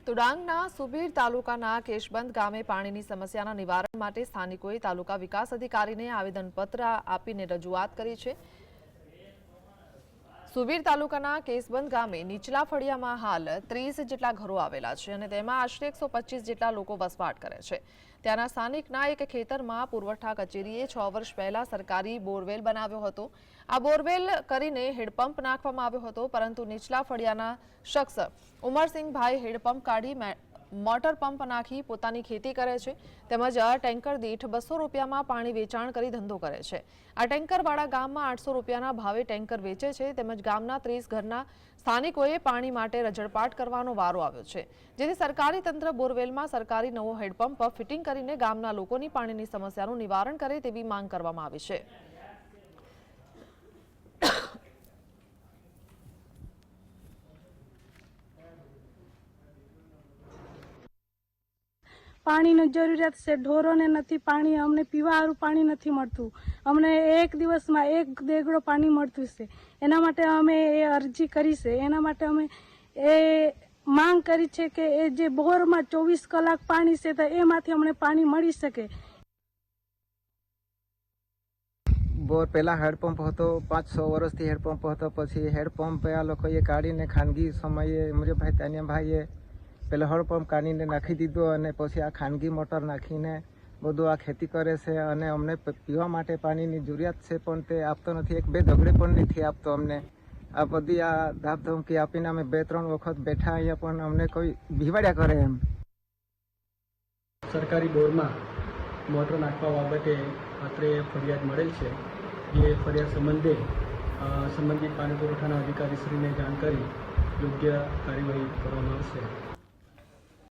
તો ડાંગના સુબીર તાલુકાના કેશબંધ ગામે પાણીની સમસ્યાના નિવારણ માટે સ્થાનિકોએ તાલુકા વિકાસ અધિકારીને આવેદનપત્ર આપીને રજૂઆત કરી છે। સુબીર તાલુકાના કેશબંધ ગામે નીચલા ફળિયામાં હાલ 30 જેટલા ઘરો આવેલા છે અને તેમાં આશરે 125 જેટલા લોકો વસવાટ કરે છે। ત્યાંના સ્થાનિકના એક ખેતરમાં પુરવઠા કચેરીએ 6 વર્ષ પહેલા સરકારી બોરવેલ બનાવ્યો હતો। આ બોરવેલ કરીને હેડપંપ નાખવામાં આવ્યો હતો, પરંતુ નીચલા ફળિયાના શખ્સ ઉમરસિંહભાઈ હેડપંપ કાઢી મોટર પંપ નાખી પોતાની ખેતી કરે છે, તેમજ ટેન્કર દીઠ 200 રૂપિયામાં પાણી વેચાણ કરી ધંધો કરે છે। આ ટેન્કરવાળા ગામમાં 800 રૂપિયાના ભાવે ટેન્કર વેચે છે, તેમજ ગામના 30 ઘરના સ્થાનિકોએ પાણી માટે રજળપાટ કરવાનો વારો આવ્યો છે, જેથી સરકારી તંત્ર બોરવેલમાં સરકારી નવો હેડપંપ ફિટિંગ કરીને ગામના લોકોની પાણીની સમસ્યાનું નિવારણ કરે તેવી માંગ કરવામાં આવી છે। પાણીની જરૂરિયાત છે, ઢોરોને નથી પાણી, અમને પીવાનું પાણી નથી મળતું, અમને એક દિવસમાં એક દેગડો પાણી મળતું છે। એના માટે અમે એ અરજી કરી છે, એના માટે અમે એ માંગ કરી છે કે એ જે બોરમાં 24 કલાક પાણી છે તો એમાંથી અમને પાણી મળી શકે। બોર પહેલા હેડપંપ હતો, 5-6 વર્ષથી હેડપંપ હતો, પછી હેડપંપ આ લોકોએ કાઢીને ખાનગી સમયે અમરીભાઈ તાનિયાભાઈએ પેલા હેડપંપ કાઢીને નાખી દીધો અને પછી આ ખાનગી મોટર નાખીને બધું આ ખેતી કરે છે અને અમને પીવા માટે પાણીની જરૂરિયાત છે, પણ તે આપતો નથી, 1-2 દગડે પણ નથી આપતો અમને। આ બધી આ ધામધમકી આપીને અમે 2-3 વખત બેઠા અહીંયા, પણ અમને કોઈ ભીવાડ્યા કરે એમ। સરકારી બોરમાં મોટર નાખવા બાબતે રાત્રે ફરિયાદ મળેલ છે, જે ફરિયાદ સંબંધે સંબંધિત પાણી પુરવઠાના અધિકારીશ્રીને જાણ કરી યોગ્ય કાર્યવાહી કરવામાં આવશે।